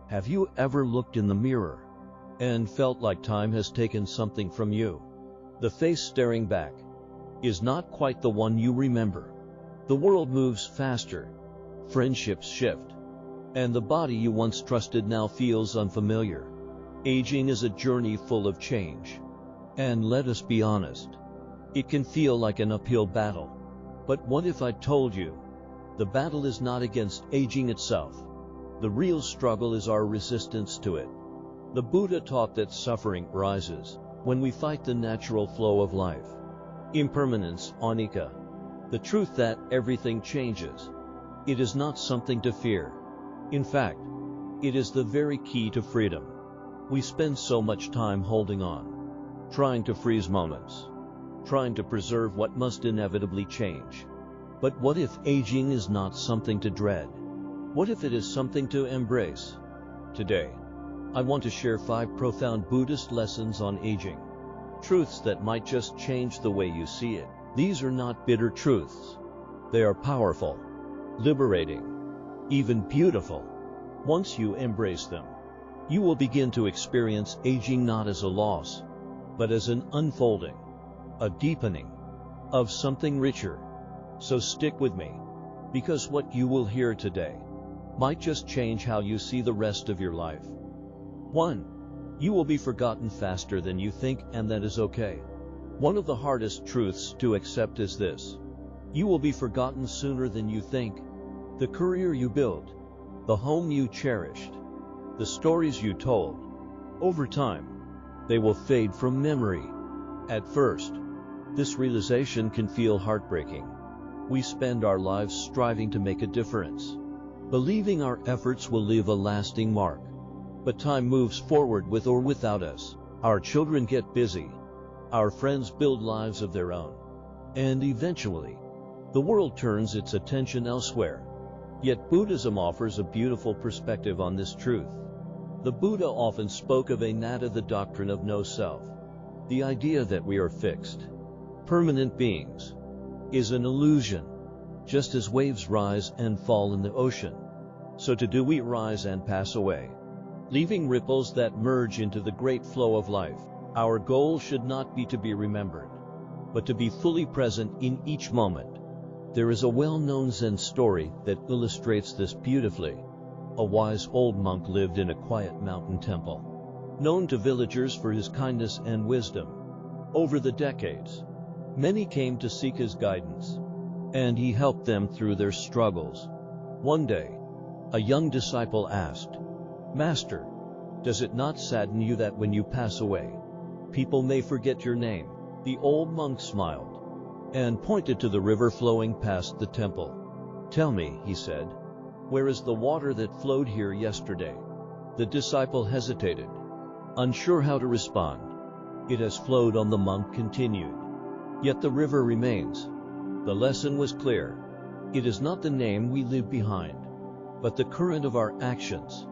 Have you ever looked in the mirror and felt like time has taken something from you? The face staring back is not quite the one you remember. The world moves faster, friendships shift, and the body you once trusted now feels unfamiliar. Aging is a journey full of change. And let us be honest, it can feel like an uphill battle. But what if I told you, the battle is not against aging itself. The real struggle is our resistance to it. The Buddha taught that suffering rises when we fight the natural flow of life. Impermanence, Anicca. The truth that everything changes. It is not something to fear. In fact, it is the very key to freedom. We spend so much time holding on, trying to freeze moments, trying to preserve what must inevitably change. But what if aging is not something to dread? What if it is something to embrace? Today, I want to share 5 profound Buddhist lessons on aging. Truths that might just change the way you see it. These are not bitter truths. They are powerful, liberating, even beautiful. Once you embrace them, you will begin to experience aging not as a loss, but as an unfolding, a deepening of something richer. So stick with me, because what you will hear today might just change how you see the rest of your life. 1. You will be forgotten faster than you think, and that is okay. One of the hardest truths to accept is this: you will be forgotten sooner than you think. The career you built, the home you cherished, the stories you told, over time, they will fade from memory. At first, this realization can feel heartbreaking. We spend our lives striving to make a difference, believing our efforts will leave a lasting mark. But time moves forward with or without us. Our children get busy. Our friends build lives of their own. And eventually, the world turns its attention elsewhere. Yet Buddhism offers a beautiful perspective on this truth. The Buddha often spoke of Anatta, the doctrine of no self. The idea that we are fixed, permanent beings is an illusion. Just as waves rise and fall in the ocean, so too do we rise and pass away, leaving ripples that merge into the great flow of life. Our goal should not be to be remembered, but to be fully present in each moment. There is a well-known Zen story that illustrates this beautifully. A wise old monk lived in a quiet mountain temple, known to villagers for his kindness and wisdom. Over the decades, many came to seek his guidance, and he helped them through their struggles. One day, a young disciple asked, "Master, does it not sadden you that when you pass away, people may forget your name?" The old monk smiled and pointed to the river flowing past the temple. "Tell me," he said, "where is the water that flowed here yesterday?" The disciple hesitated, unsure how to respond. "It has flowed on," the monk continued, "yet the river remains." The lesson was clear. It is not the name we leave behind, but the current of our actions,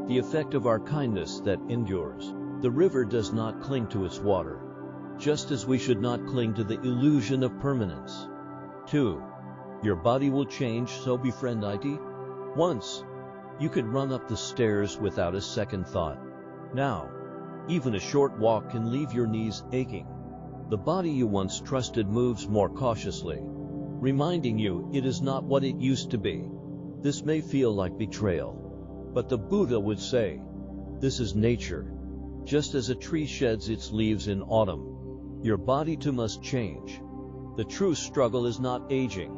the effect of our kindness that endures. The river does not cling to its water, just as we should not cling to the illusion of permanence. 2. Your body will change, so befriend it. Once, you could run up the stairs without a second thought. Now, even a short walk can leave your knees aching. The body you once trusted moves more cautiously, reminding you it is not what it used to be. This may feel like betrayal, but the Buddha would say, this is nature. Just as a tree sheds its leaves in autumn, your body too must change. The true struggle is not aging,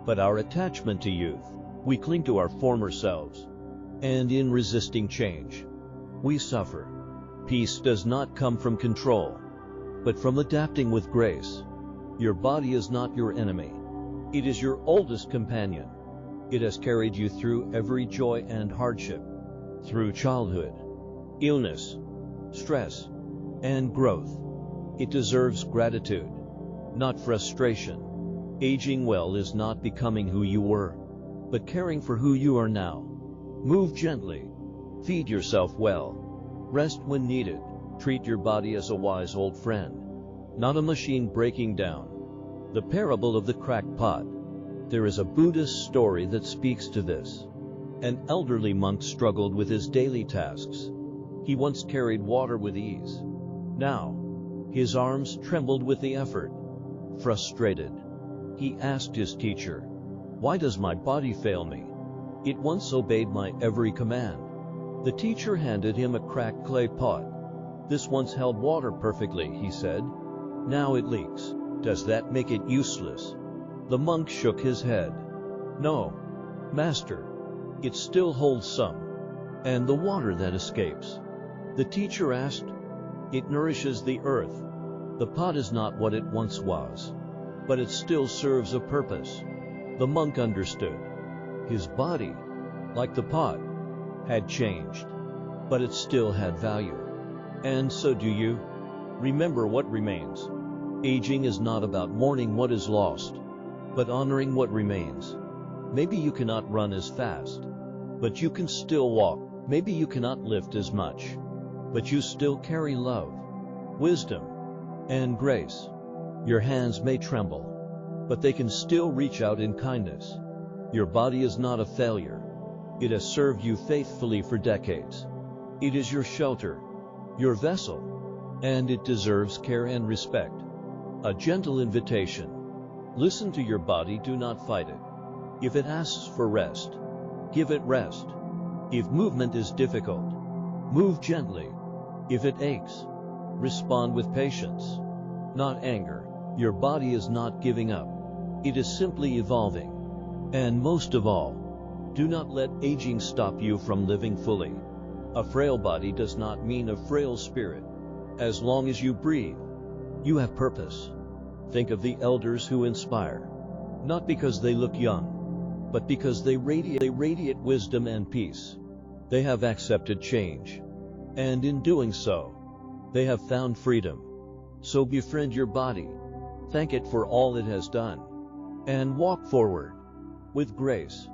but our attachment to youth. We cling to our former selves, and in resisting change, we suffer. Peace does not come from control, but from adapting with grace. Your body is not your enemy. It is your oldest companion. It has carried you through every joy and hardship, through childhood, illness, stress, and growth. It deserves gratitude, not frustration. Aging well is not becoming who you were, but caring for who you are now. Move gently, feed yourself well, rest when needed. Treat your body as a wise old friend, not a machine breaking down. The parable of the cracked pot. There is a Buddhist story that speaks to this. An elderly monk struggled with his daily tasks. He once carried water with ease. Now, his arms trembled with the effort. Frustrated, he asked his teacher, "Why does my body fail me? It once obeyed my every command." The teacher handed him a cracked clay pot. "This once held water perfectly," he said. "Now it leaks. Does that make it useless?" The monk shook his head. "No, Master. It still holds some. And the water that escapes?" The teacher asked. "It nourishes the earth. The pot is not what it once was, but it still serves a purpose." The monk understood. His body, like the pot, had changed, but it still had value. And so do you. Remember what remains. Aging is not about mourning what is lost, but honoring what remains. Maybe you cannot run as fast, but you can still walk. Maybe you cannot lift as much, but you still carry love, wisdom, and grace. Your hands may tremble, but they can still reach out in kindness. Your body is not a failure. It has served you faithfully for decades. It is your shelter, your vessel, and it deserves care and respect. A gentle invitation. Listen to your body, do not fight it. If it asks for rest, give it rest. If movement is difficult, move gently. If it aches, respond with patience, not anger. Your body is not giving up. It is simply evolving. And most of all, do not let aging stop you from living fully. A frail body does not mean a frail spirit. As long as you breathe, you have purpose. Think of the elders who inspire, not because they look young, but because they radiate wisdom and peace. They have accepted change, and in doing so, they have found freedom. So befriend your body, thank it for all it has done, and walk forward with grace.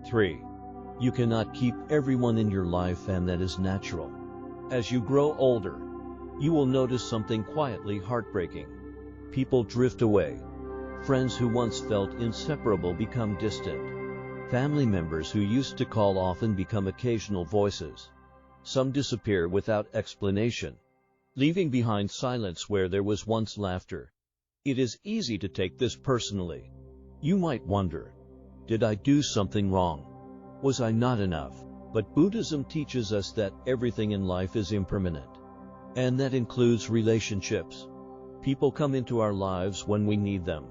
3. You cannot keep everyone in your life, and that is natural. As you grow older, you will notice something quietly heartbreaking. People drift away. Friends who once felt inseparable become distant. Family members who used to call often become occasional voices. Some disappear without explanation, leaving behind silence where there was once laughter. It is easy to take this personally. You might wonder, did I do something wrong? Was I not enough? But Buddhism teaches us that everything in life is impermanent, and that includes relationships. People come into our lives when we need them,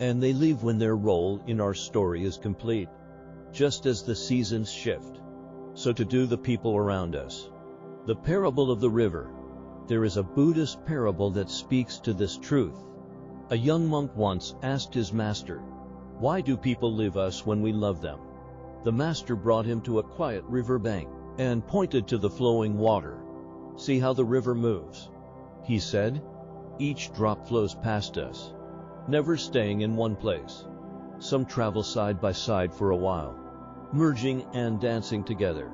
and they leave when their role in our story is complete. Just as the seasons shift, so too do the people around us. The parable of the river. There is a Buddhist parable that speaks to this truth. A young monk once asked his master, "Why do people leave us when we love them?" The master brought him to a quiet river bank and pointed to the flowing water. "See how the river moves," he said. "Each drop flows past us, never staying in one place. Some travel side by side for a while, merging and dancing together.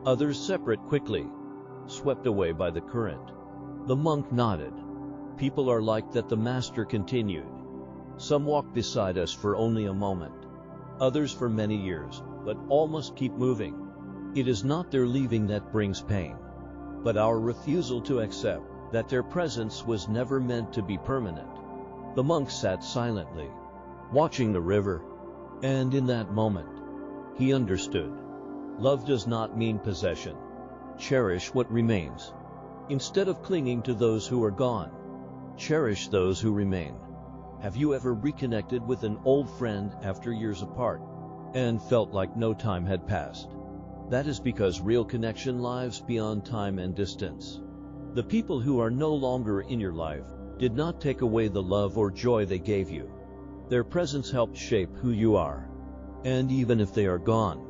Others separate quickly, swept away by the current." The monk nodded. "People are like that," the master continued. "Some walk beside us for only a moment, others for many years, but all must keep moving. It is not their leaving that brings pain, but our refusal to accept that their presence was never meant to be permanent." The monk sat silently, watching the river, and in that moment, he understood. Love does not mean possession. Cherish what remains. Instead of clinging to those who are gone, cherish those who remain. Have you ever reconnected with an old friend after years apart, and felt like no time had passed? That is because real connection lives beyond time and distance. The people who are no longer in your life did not take away the love or joy they gave you. Their presence helped shape who you are. And even if they are gone,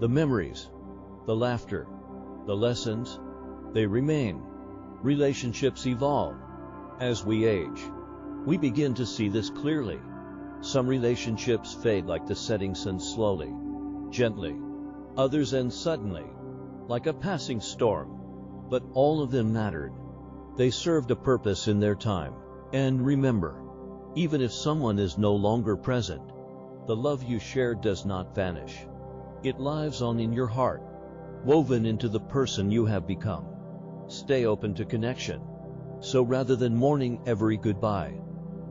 the memories, the laughter, the lessons, they remain. Relationships evolve. As we age, we begin to see this clearly. Some relationships fade like the setting sun, slowly, gently. Others end suddenly, like a passing storm. But all of them mattered. They served a purpose in their time. And remember, even if someone is no longer present, the love you shared does not vanish. It lives on in your heart, woven into the person you have become. Stay open to connection. So rather than mourning every goodbye,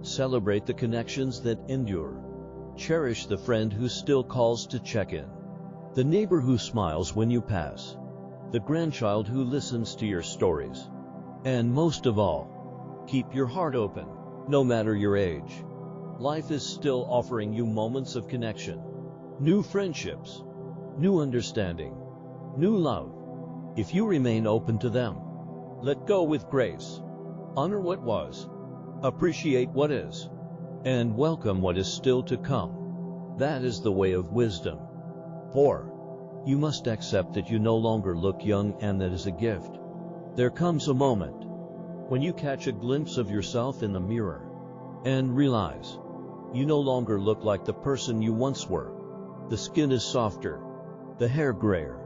celebrate the connections that endure. Cherish the friend who still calls to check in, the neighbor who smiles when you pass, the grandchild who listens to your stories. And most of all, keep your heart open, no matter your age. Life is still offering you moments of connection, new friendships, new understanding, new love. If you remain open to them, let go with grace. Honor what was, appreciate what is, and welcome what is still to come. That is the way of wisdom. 4. You must accept that you no longer look young, and that is a gift. There comes a moment when you catch a glimpse of yourself in the mirror and realize you no longer look like the person you once were. The skin is softer, the hair grayer,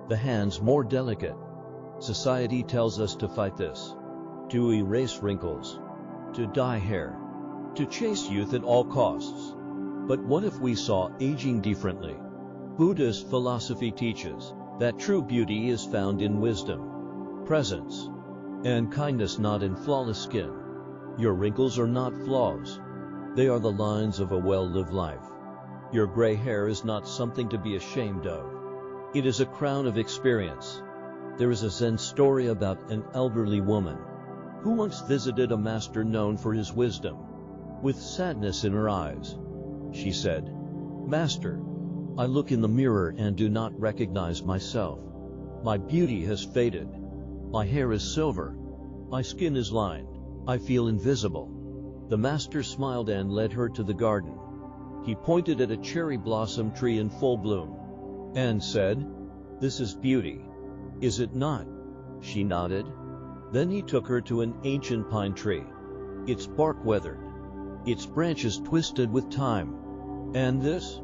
the hands more delicate. Society tells us to fight this, to erase wrinkles, to dye hair, to chase youth at all costs. But what if we saw aging differently? Buddhist philosophy teaches that true beauty is found in wisdom, presence, and kindness, not in flawless skin. Your wrinkles are not flaws. They are the lines of a well-lived life. Your gray hair is not something to be ashamed of. It is a crown of experience. There is a Zen story about an elderly woman who once visited a master known for his wisdom. With sadness in her eyes, she said, "Master, I look in the mirror and do not recognize myself. My beauty has faded. My hair is silver. My skin is lined. I feel invisible." The master smiled and led her to the garden. He pointed at a cherry blossom tree in full bloom and said, "This is beauty, is it not?" She nodded. Then he took her to an ancient pine tree, its bark weathered, its branches twisted with time. "And this?"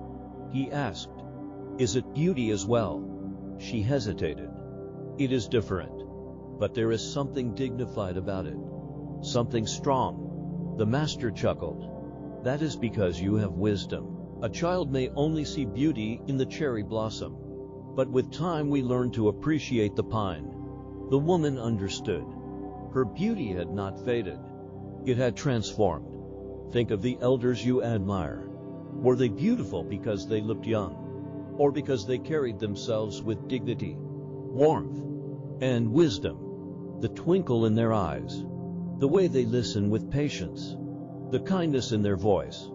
he asked. "Is it beauty as well?" She hesitated. "It is different, but there is something dignified about it, something strong." The master chuckled. "That is because you have wisdom. A child may only see beauty in the cherry blossom, but with time we learn to appreciate the pine." The woman understood. Her beauty had not faded. It had transformed. Think of the elders you admire. Were they beautiful because they looked young, or because they carried themselves with dignity, warmth, and wisdom? The twinkle in their eyes, the way they listen with patience, the kindness in their voice,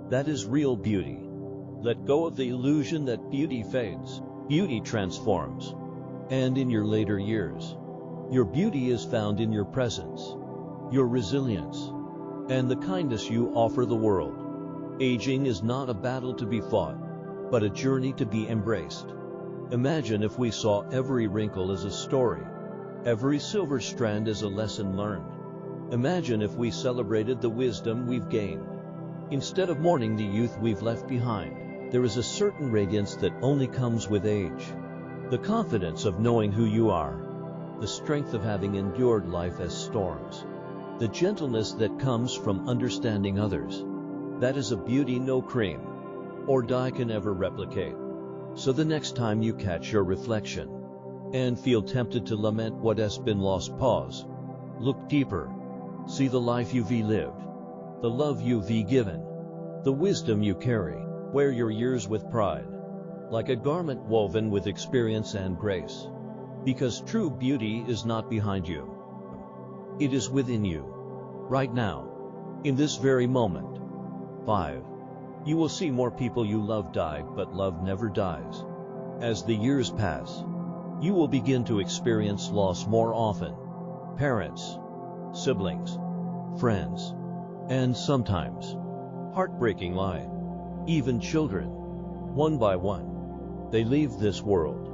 that is real beauty. Let go of the illusion that beauty fades. Beauty transforms. And in your later years, your beauty is found in your presence, your resilience, and the kindness you offer the world. Aging is not a battle to be fought, but a journey to be embraced. Imagine if we saw every wrinkle as a story, every silver strand as a lesson learned. Imagine if we celebrated the wisdom we've gained, instead of mourning the youth we've left behind. There is a certain radiance that only comes with age, the confidence of knowing who you are, the strength of having endured life as storms, the gentleness that comes from understanding others. That is a beauty no cream or dye can ever replicate. So the next time you catch your reflection and feel tempted to lament what has been lost, pause. Look deeper. See the life you've lived, the love you've given, the wisdom you carry. Wear your years with pride, like a garment woven with experience and grace. Because true beauty is not behind you. It is within you, right now, in this very moment. 5. You will see more people you love die, but love never dies. As the years pass, you will begin to experience loss more often. Parents, siblings, friends, and sometimes heartbreakingly, even children. One by one, they leave this world,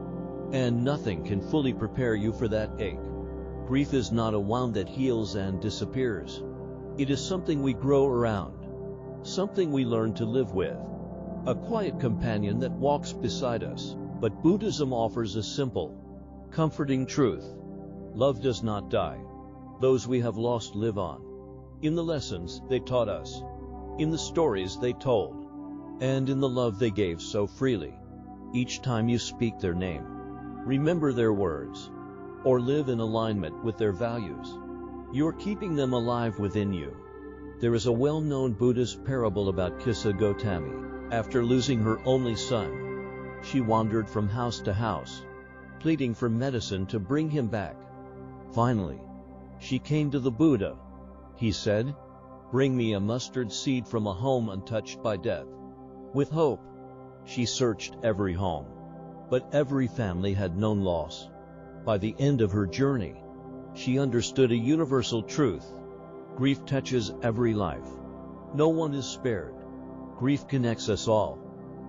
and nothing can fully prepare you for that ache. Grief is not a wound that heals and disappears. It is something we grow around, something we learn to live with, a quiet companion that walks beside us. But Buddhism offers a simple, comforting truth. Love does not die. Those we have lost live on, in the lessons they taught us, in the stories they told, and in the love they gave so freely. Each time you speak their name, remember their words, or live in alignment with their values, you're keeping them alive within you. There is a well-known Buddhist parable about Kissa Gotami. After losing her only son, she wandered from house to house, pleading for medicine to bring him back. Finally, she came to the Buddha. He said, "Bring me a mustard seed from a home untouched by death." With hope, she searched every home, but every family had known loss. By the end of her journey, she understood a universal truth. Grief touches every life. No one is spared. Grief connects us all.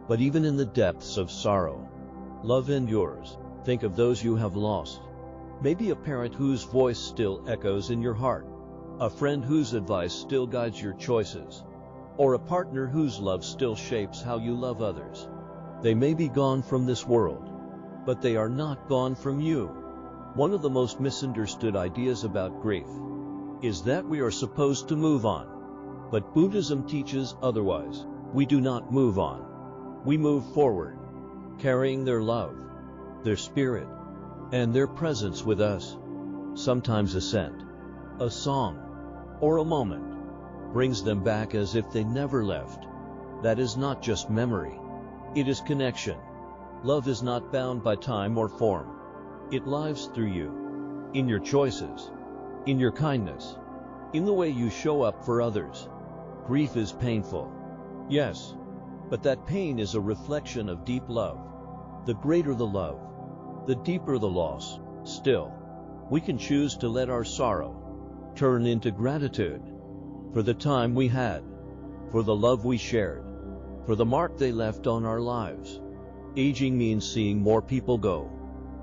But even in the depths of sorrow, love endures. Think of those you have lost. Maybe a parent whose voice still echoes in your heart, a friend whose advice still guides your choices, or a partner whose love still shapes how you love others. They may be gone from this world, but they are not gone from you. One of the most misunderstood ideas about grief is that we are supposed to move on. But Buddhism teaches otherwise. We do not move on. We move forward, carrying their love, their spirit, and their presence with us. Sometimes a scent, a song, or a moment brings them back as if they never left. That is not just memory. It is connection. Love is not bound by time or form. It lives through you, in your choices, in your kindness, in the way you show up for others. Grief is painful, yes, but that pain is a reflection of deep love. The greater the love, the deeper the loss. Still, we can choose to let our sorrow turn into gratitude for the time we had, for the love we shared, for the mark they left on our lives. Aging means seeing more people go,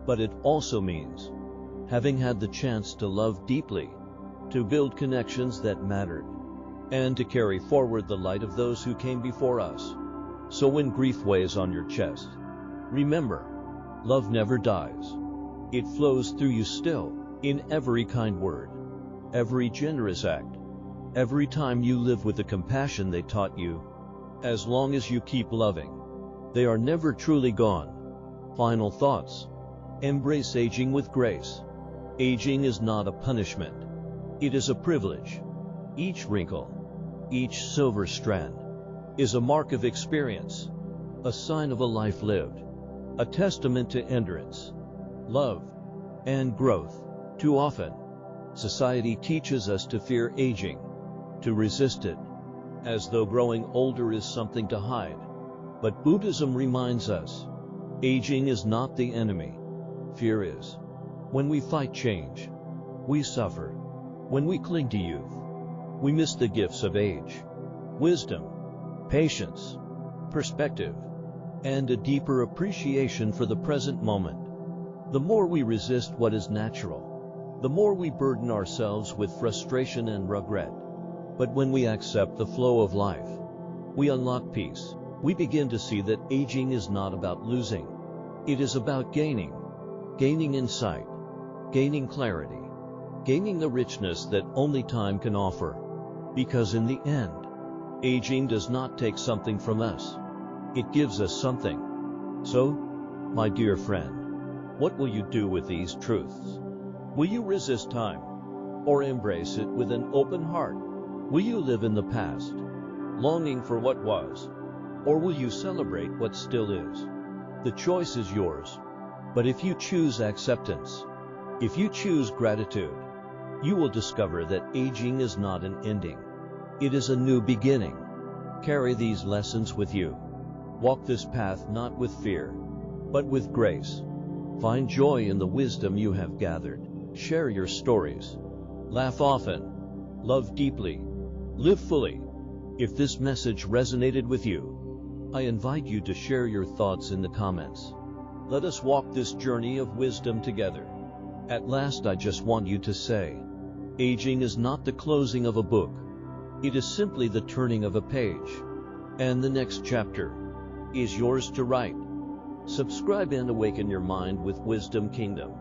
but it also means having had the chance to love deeply, to build connections that mattered, and to carry forward the light of those who came before us. So when grief weighs on your chest, remember, love never dies. It flows through you still, in every kind word, every generous act, every time you live with the compassion they taught you. As long as you keep loving, they are never truly gone. Final thoughts. Embrace aging with grace. Aging is not a punishment. It is a privilege. Each wrinkle, each silver strand, is a mark of experience, a sign of a life lived, a testament to endurance, love, and growth. Too often, society teaches us to fear aging, to resist it, as though growing older is something to hide. But Buddhism reminds us, aging is not the enemy. Fear is. When we fight change, we suffer. When we cling to youth, we miss the gifts of age, wisdom, patience, perspective, and a deeper appreciation for the present moment. The more we resist what is natural, the more we burden ourselves with frustration and regret. But when we accept the flow of life, we unlock peace. We begin to see that aging is not about losing. It is about gaining insight, gaining clarity, gaining the richness that only time can offer. Because in the end, aging does not take something from us. It gives us something. So, my dear friend, what will you do with these truths? Will you resist time, or embrace it with an open heart? Will you live in the past, longing for what was, or will you celebrate what still is? The choice is yours. But if you choose acceptance, if you choose gratitude, you will discover that aging is not an ending. It is a new beginning. Carry these lessons with you. Walk this path not with fear, but with grace. Find joy in the wisdom you have gathered. Share your stories. Laugh often. Love deeply. Live fully. If this message resonated with you, I invite you to share your thoughts in the comments. Let us walk this journey of wisdom together. At last, I just want you to say, aging is not the closing of a book. It is simply the turning of a page. And the next chapter is yours to write. Subscribe and awaken your mind with Wisdom Kingdom.